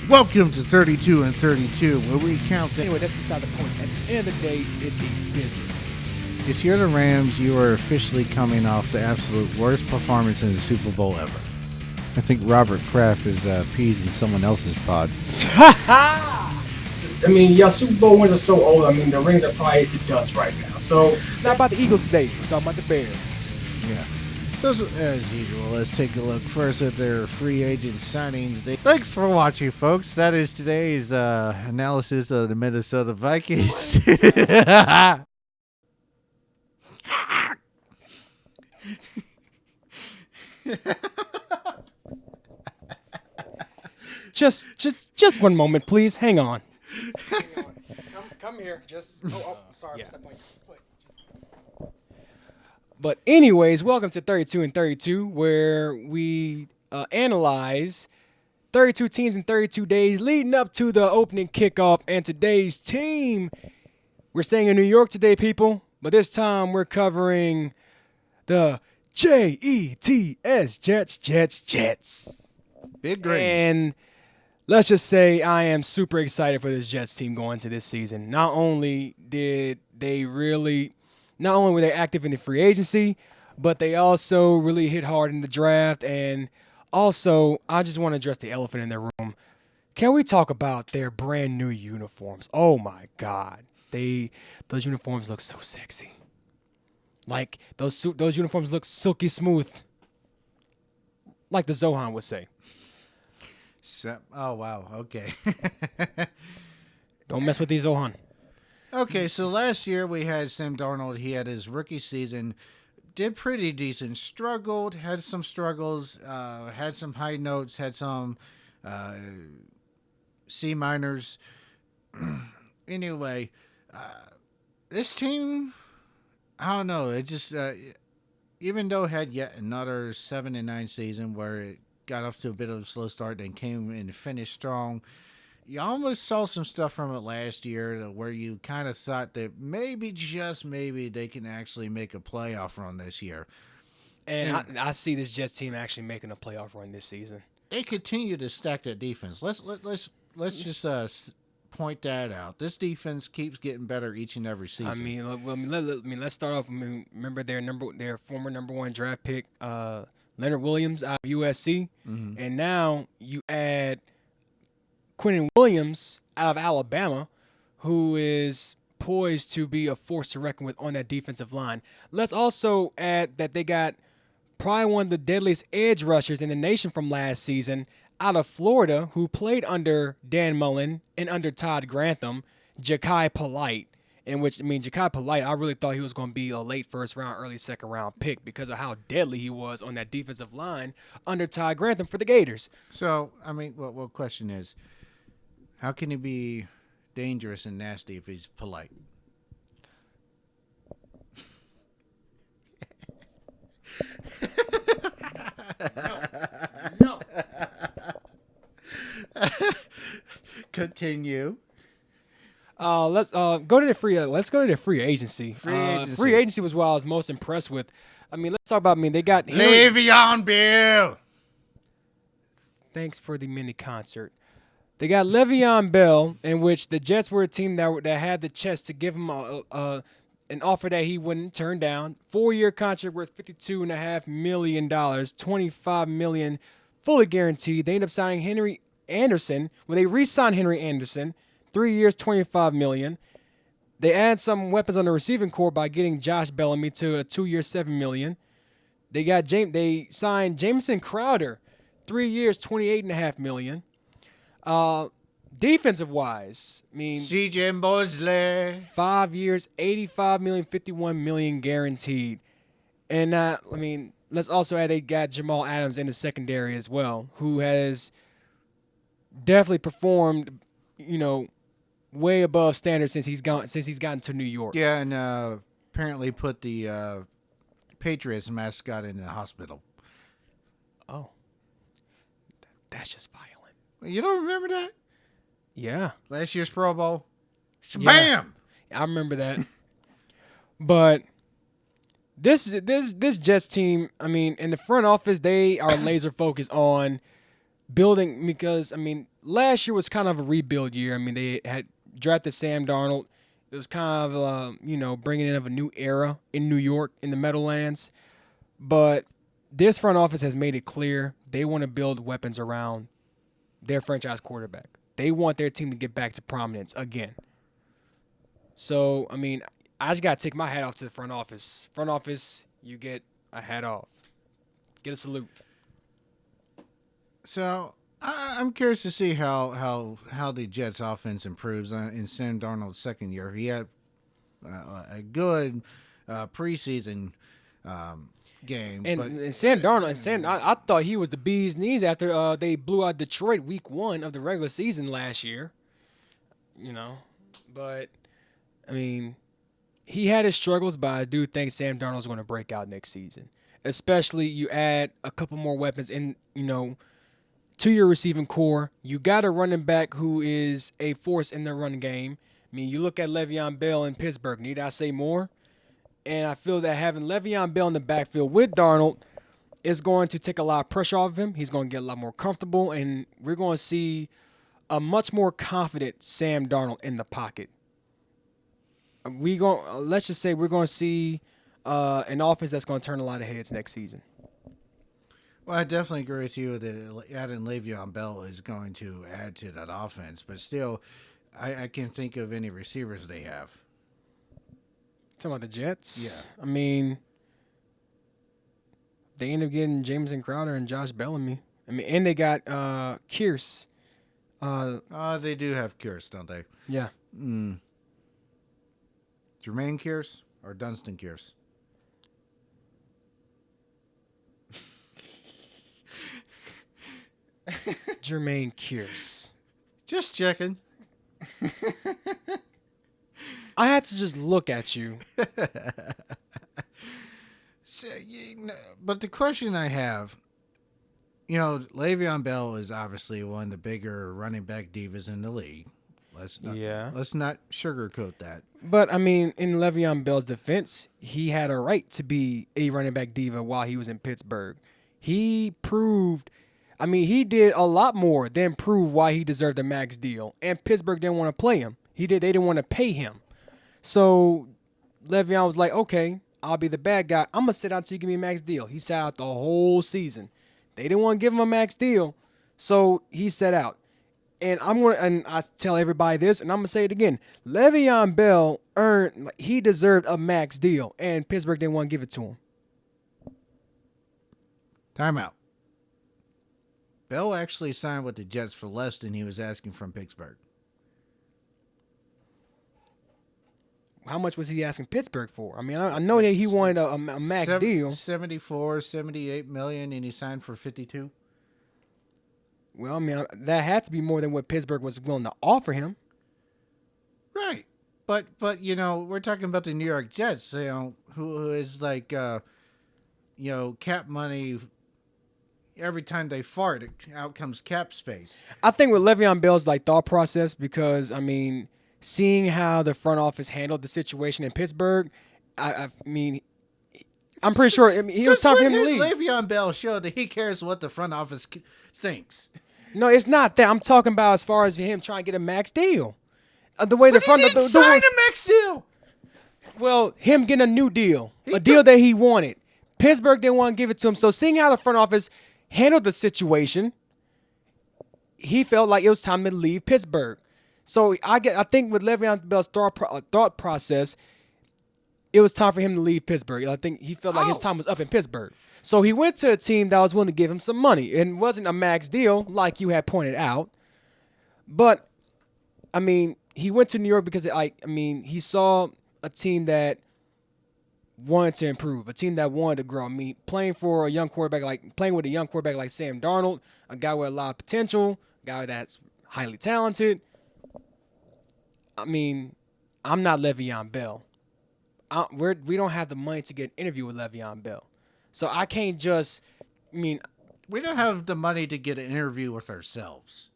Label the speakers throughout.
Speaker 1: Welcome to 32 and 32, where we count.
Speaker 2: Anyway, that's beside the point. At the end of the day, it's a business.
Speaker 1: If you're the Rams, you are officially coming off the absolute worst performance in the Super Bowl ever. I think Robert Kraft is peas in someone else's pod.
Speaker 3: I mean, y'all Super Bowl wins are so old. I mean, the rings are probably to dust right now. So,
Speaker 2: Not about the Eagles today. We're talking about the Bears.
Speaker 1: Yeah. So, as usual, let's take a look first at their free agent signings. Thanks for watching, folks. That is today's analysis of the Minnesota Vikings.
Speaker 2: Just one moment, please. Hang on. Come here. Sorry.
Speaker 1: Yeah.
Speaker 2: But anyways, welcome to 32 and 32, where we analyze 32 teams in 32 days leading up to the opening kickoff. And today's team, we're staying in New York today, people. But this time we're covering the Jets, Jets.
Speaker 1: Big green.
Speaker 2: And let's just say I am super excited for this Jets team going into this season. Not only were they active in the free agency, but they also really hit hard in the draft. And also, I just want to address the elephant in the room. Can we talk about their brand new uniforms? Oh my God. Those uniforms look so sexy. Like those uniforms look silky smooth. Like the Zohan would say.
Speaker 1: Oh, wow. Okay.
Speaker 2: Don't mess with these Zohan.
Speaker 1: Okay, so last year we had Sam Darnold. He had his rookie season, did pretty decent, struggled, had some struggles, had some high notes, had some C minors. Anyway, this team, I don't know. It just, even though it had yet another 7-9 season where it got off to a bit of a slow start, then came and finished strong. You almost saw some stuff from it last year where you kind of thought that maybe, just maybe, they can actually make a playoff run this year.
Speaker 2: And I see this Jets team actually making a playoff run this season.
Speaker 1: They continue to stack that defense. Let's just point that out. This defense keeps getting better each and every season.
Speaker 2: Let's start off. Remember their former number one draft pick, Leonard Williams out of USC, and now you add Quinnen Williams out of Alabama, who is poised to be a force to reckon with on that defensive line. Let's also add that they got probably one of the deadliest edge rushers in the nation from last season out of Florida, who played under Dan Mullen and under Todd Grantham, Ja'Kai Polite. Ja'Kai Polite, I really thought he was going to be a late first round, early second round pick because of how deadly he was on that defensive line under Todd Grantham for the Gators.
Speaker 1: So, well, question is, how can he be dangerous and nasty if he's polite?
Speaker 2: No.
Speaker 1: Continue.
Speaker 2: Let's go to the free agency. Free agency was what I was most impressed with. Let's talk about. They got
Speaker 1: Le'Veon Bell.
Speaker 2: Thanks for the mini concert. They got Le'Veon Bell, in which the Jets were a team that had the chest to give him an offer that he wouldn't turn down. 4-year contract worth $52.5 million, $25 million fully guaranteed. They ended up signing Henry Anderson. They re-signed Henry Anderson, 3 years, $25 million. They add some weapons on the receiving corps by getting Josh Bellamy to a 2-year, $7 million. They signed Jamison Crowder, 3 years, $28.5 million. Defensive wise,
Speaker 1: C.J. Mosley,
Speaker 2: 5 years, $85 million, $51 million guaranteed. And let's also add they got Jamal Adams in the secondary as well, who has definitely performed, way above standard since he's gotten to New York.
Speaker 1: Yeah, and apparently put the Patriots mascot in the hospital.
Speaker 2: Oh, that's just violent.
Speaker 1: You don't remember that?
Speaker 2: Yeah.
Speaker 1: Last year's Pro Bowl?
Speaker 2: Yeah.
Speaker 1: Bam!
Speaker 2: I remember that. But this Jets team, in the front office, they are laser focused on building because, last year was kind of a rebuild year. I mean, they had drafted Sam Darnold. It was kind of, bringing in of a new era in New York in the Meadowlands. But this front office has made it clear they want to build weapons around their franchise quarterback. They want their team to get back to prominence again. So, I mean, I just got to take my hat off to the front office. Front office, you get a hat off. Get a salute.
Speaker 1: So I'm curious to see how the Jets offense improves in Sam Darnold's second year. He had a good preseason game,
Speaker 2: And Sam Darnold, I thought he was the bee's knees after they blew out Detroit week 1 of the regular season last year. But I mean, he had his struggles, but I do think Sam Darnold's going to break out next season. Especially you add a couple more weapons in, to your receiving core. You got a running back who is a force in the run game. I mean, you look at Le'Veon Bell in Pittsburgh. Need I say more? And I feel that having Le'Veon Bell in the backfield with Darnold is going to take a lot of pressure off of him. He's going to get a lot more comfortable, and we're going to see a much more confident Sam Darnold in the pocket. Let's just say we're going to see an offense that's going to turn a lot of heads next season.
Speaker 1: Well, I definitely agree with you that adding Le'Veon Bell is going to add to that offense. But still, I can't think of any receivers they have.
Speaker 2: Talking about the Jets?
Speaker 1: Yeah.
Speaker 2: I mean, they end up getting Jameson Crowder and Josh Bellamy. I mean, and they got Kearse.
Speaker 1: They do have Kearse, don't they?
Speaker 2: Yeah.
Speaker 1: Jermaine Kearse or Dunstan Kearse?
Speaker 2: Jermaine Kearse.
Speaker 1: Just checking.
Speaker 2: I had to just look at you.
Speaker 1: So, but the question I have, Le'Veon Bell is obviously one of the bigger running back divas in the league. Let's not sugarcoat that.
Speaker 2: But, I mean, in Le'Veon Bell's defense, he had a right to be a running back diva while he was in Pittsburgh. He did a lot more than prove why he deserved a max deal. And Pittsburgh didn't want to play him. They didn't want to pay him. So Le'Veon was like, okay, I'll be the bad guy. I'm going to sit out until you give me a max deal. He sat out the whole season. They didn't want to give him a max deal. So he sat out. And I tell everybody this, and I'm going to say it again. Le'Veon Bell he deserved a max deal, and Pittsburgh didn't want to give it to him.
Speaker 1: Timeout. Bell actually signed with the Jets for less than he was asking from Pittsburgh.
Speaker 2: How much was he asking Pittsburgh for? I mean, I know that he wanted a max deal.
Speaker 1: 74, 78 million, and he signed for 52.
Speaker 2: Well, I mean, that had to be more than what Pittsburgh was willing to offer him.
Speaker 1: Right. But we're talking about the New York Jets, who is like, cap money. Every time they fart, out comes cap space.
Speaker 2: I think with Le'Veon Bell's thought process, because, I mean, seeing how the front office handled the situation in Pittsburgh, I'm pretty sure it was time for him to leave.
Speaker 1: Le'Veon Bell showed that he cares what the front office thinks.
Speaker 2: No, it's not that. I'm talking about as far as him trying to get a max deal. The way
Speaker 1: But he didn't sign a max deal.
Speaker 2: Well, him getting a new deal, deal that he wanted. Pittsburgh didn't want to give it to him. So seeing how the front office handled the situation, he felt like it was time to leave Pittsburgh. So I think with Le'Veon Bell's thought process, it was time for him to leave Pittsburgh. I think he felt like his time was up in Pittsburgh. So he went to a team that was willing to give him some money. And it wasn't a max deal, like you had pointed out. But, I mean, he went to New York because, he saw a team that wanted to improve, a team that wanted to grow. I mean, playing with a young quarterback like Sam Darnold, a guy with a lot of potential, a guy that's highly talented. I mean, I'm not Le'Veon Bell. We don't have the money to get an interview with Le'Veon Bell. So I can't just,
Speaker 1: we don't have the money to get an interview with ourselves.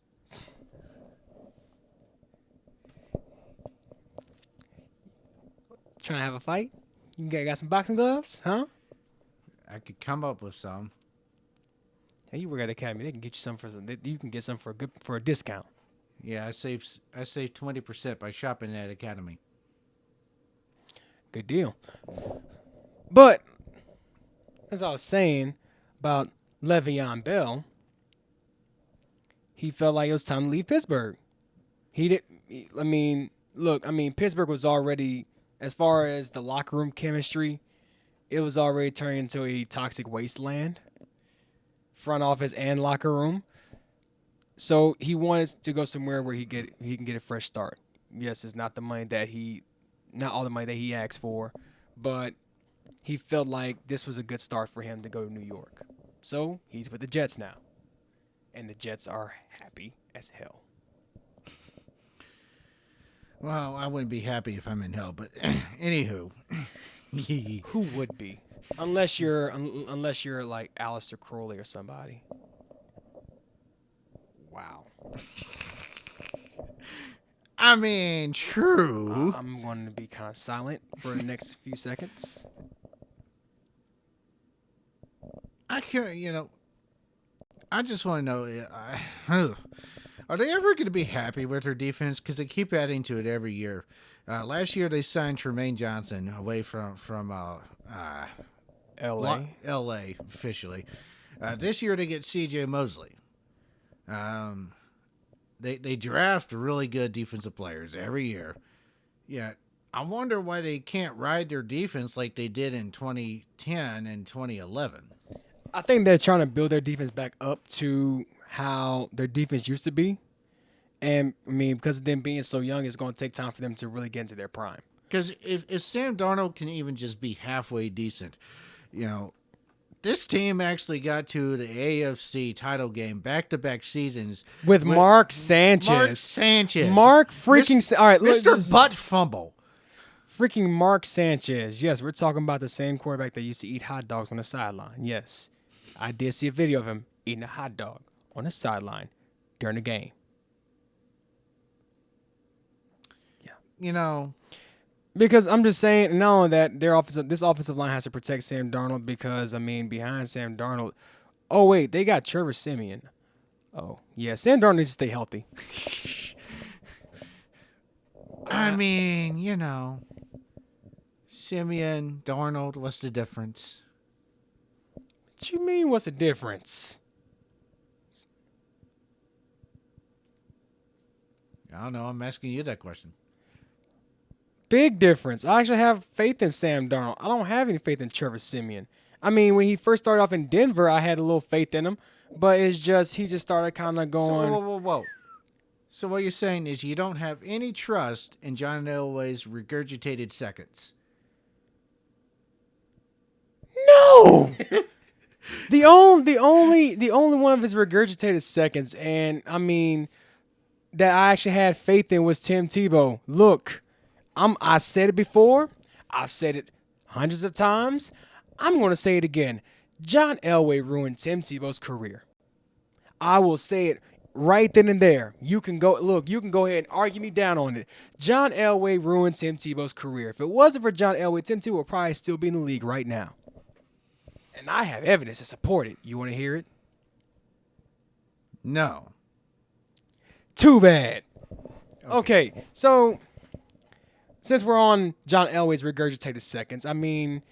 Speaker 2: Trying to have a fight? You got some boxing gloves, huh?
Speaker 1: I could come up with some.
Speaker 2: Hey, you work at Academy. They can get you some for you can get some for a discount.
Speaker 1: Yeah, I saved 20% by shopping at Academy.
Speaker 2: Good deal. But as I was saying about Le'Veon Bell, he felt like it was time to leave Pittsburgh. He did. I mean, look. I mean, Pittsburgh was already, as far as the locker room chemistry, it was already turning into a toxic wasteland, front office and locker room. So he wanted to go somewhere where he can get a fresh start. Yes, it's not the money that not all the money that he asked for, but he felt like this was a good start for him to go to New York. So he's with the Jets now, and the Jets are happy as hell.
Speaker 1: Well, I wouldn't be happy if I'm in hell, but anywho.
Speaker 2: Who would be? Unless you're like Aleister Crowley or somebody. Wow.
Speaker 1: I mean, true.
Speaker 2: I'm going to be kind of silent for the next few seconds.
Speaker 1: I can't, I just want to know, are they ever going to be happy with their defense? Because they keep adding to it every year. Last year they signed Tremaine Johnson away from L.A. officially. This year they get C.J. Mosley. They draft really good defensive players every year. Yeah, I wonder why they can't ride their defense like they did in 2010 and 2011.
Speaker 2: I think they're trying to build their defense back up to how their defense used to be. And, I mean, because of them being so young, it's going to take time for them to really get into their prime.
Speaker 1: Because if Sam Darnold can even just be halfway decent, this team actually got to the AFC title game back-to-back seasons.
Speaker 2: With Mark Sanchez. Mark freaking... All right,
Speaker 1: Mr. Butt Fumble.
Speaker 2: Freaking Mark Sanchez. Yes, we're talking about the same quarterback that used to eat hot dogs on the sideline. Yes, I did see a video of him eating a hot dog on the sideline during the game.
Speaker 1: Yeah.
Speaker 2: Because I'm just saying, not only that, this offensive line has to protect Sam Darnold because, I mean, behind Sam Darnold... Oh, wait, they got Trevor Siemian. Oh, yeah, Sam Darnold needs to stay healthy.
Speaker 1: I mean, Simeon, Darnold, what's the difference?
Speaker 2: What you mean, what's the difference?
Speaker 1: I don't know. I'm asking you that question.
Speaker 2: Big difference. I actually have faith in Sam Darnold. I don't have any faith in Trevor Siemian. I mean, when he first started off in Denver, I had a little faith in him, but he just started kind of going...
Speaker 1: Whoa. So what you're saying is you don't have any trust in John Elway's regurgitated seconds.
Speaker 2: No. the only one of his regurgitated seconds, and I mean that I actually had faith in was Tim Tebow. Look, I said it before. I've said it hundreds of times. I'm going to say it again. John Elway ruined Tim Tebow's career. I will say it right then and there. You can go ahead and argue me down on it. John Elway ruined Tim Tebow's career. If it wasn't for John Elway, Tim Tebow would probably still be in the league right now. And I have evidence to support it. You want to hear it?
Speaker 1: No.
Speaker 2: Too bad. Okay, so since we're on John Elway's regurgitated seconds, I mean,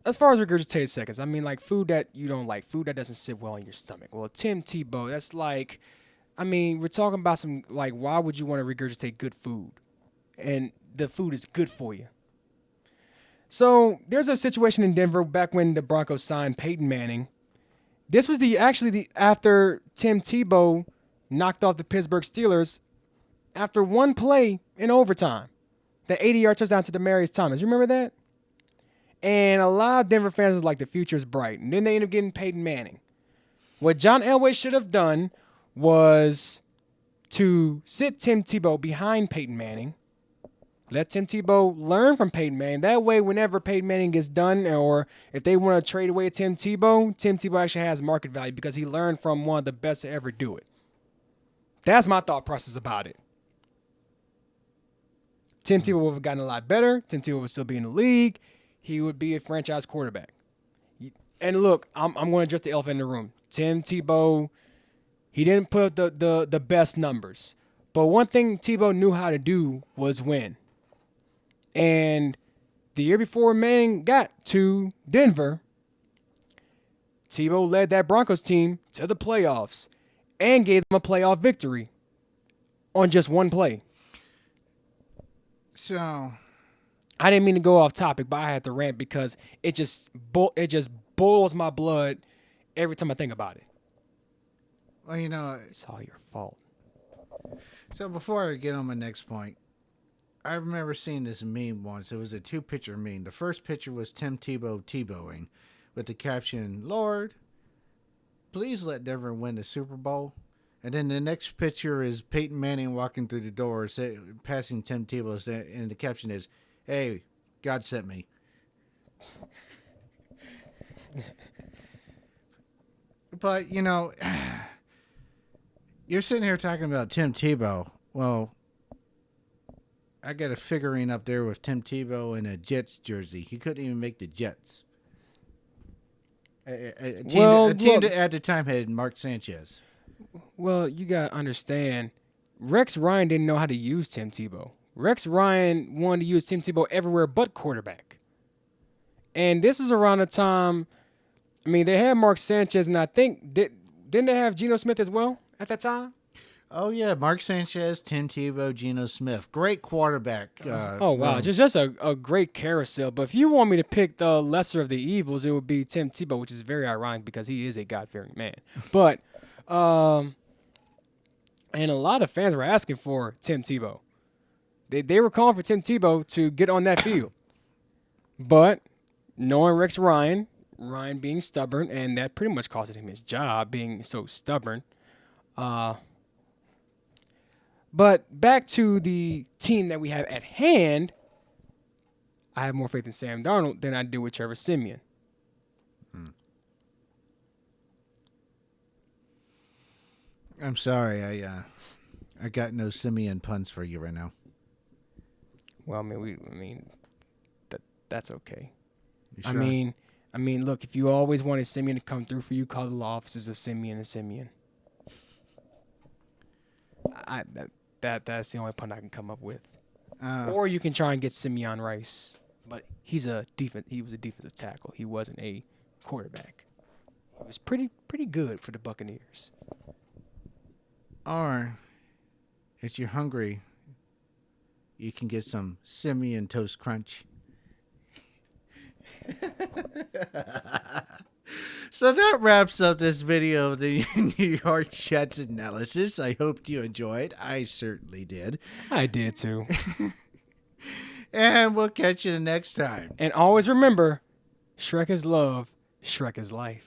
Speaker 2: as far as regurgitated seconds, I mean, like food that you don't like, food that doesn't sit well in your stomach. Well, Tim Tebow, that's like, I mean, we're talking about some, like, why would you want to regurgitate good food? And the food is good for you. So there's a situation in Denver back when the Broncos signed Peyton Manning. This was after Tim Tebow knocked off the Pittsburgh Steelers after one play in overtime. The 80-yard touchdown to Demaryius Thomas. You remember that? And a lot of Denver fans was like, the future is bright. And then they ended up getting Peyton Manning. What John Elway should have done was to sit Tim Tebow behind Peyton Manning. Let Tim Tebow learn from Peyton Manning. That way, whenever Peyton Manning gets done, or if they want to trade away Tim Tebow actually has market value because he learned from one of the best to ever do it. That's my thought process about it. Tim Tebow would have gotten a lot better. Tim Tebow would still be in the league. He would be a franchise quarterback. And look, I'm going to address the elephant in the room. Tim Tebow, he didn't put up the best numbers. But one thing Tebow knew how to do was win. And the year before Manning got to Denver, Tebow led that Broncos team to the playoffs and gave them a playoff victory on just one play.
Speaker 1: So
Speaker 2: I didn't mean to go off topic, but I had to rant because it just boils my blood every time I think about it.
Speaker 1: well,
Speaker 2: It's all your fault.
Speaker 1: so before I get on my next point, I remember seeing this meme once. It was a 2-picture meme. The first picture was Tim Tebow Tebowing with the caption, "Lord, please let Denver win the Super Bowl." And then the next picture is Peyton Manning walking through the door, passing Tim Tebow, and the caption is, "Hey, God sent me." But, you're sitting here talking about Tim Tebow. Well, I got a figurine up there with Tim Tebow in a Jets jersey. He couldn't even make the Jets. A team that at the time had Mark Sanchez.
Speaker 2: Well, you got to understand, Rex Ryan didn't know how to use Tim Tebow. Rex Ryan wanted to use Tim Tebow everywhere but quarterback. And this is around the time, they had Mark Sanchez, and I think, didn't they have Geno Smith as well at that time?
Speaker 1: Oh, yeah, Mark Sanchez, Tim Tebow, Geno Smith. Great quarterback.
Speaker 2: Oh, wow, just a great carousel. But if you want me to pick the lesser of the evils, it would be Tim Tebow, which is very ironic because he is a God-fearing man. But, and a lot of fans were asking for Tim Tebow. They were calling for Tim Tebow to get on that field. But knowing Rex Ryan being stubborn, and that pretty much costed him his job, being so stubborn. But back to the team that we have at hand, I have more faith in Sam Darnold than I do with Trevor Siemian.
Speaker 1: I'm sorry, I got no Simeon puns for you right now.
Speaker 2: Well, that's okay.
Speaker 1: You sure?
Speaker 2: Look, if you always wanted Simeon to come through for you, call the law offices of Simeon and Simeon. That's the only pun I can come up with. Or you can try and get Simeon Rice, but he was a defensive tackle. He wasn't a quarterback. He was pretty good for the Buccaneers.
Speaker 1: Or, if you're hungry, you can get some Simeon Toast Crunch. So that wraps up this video of the New York Jets analysis. I hope you enjoyed. I certainly did.
Speaker 2: I did too.
Speaker 1: And we'll catch you the next time.
Speaker 2: And always remember, Shrek is love, Shrek is life.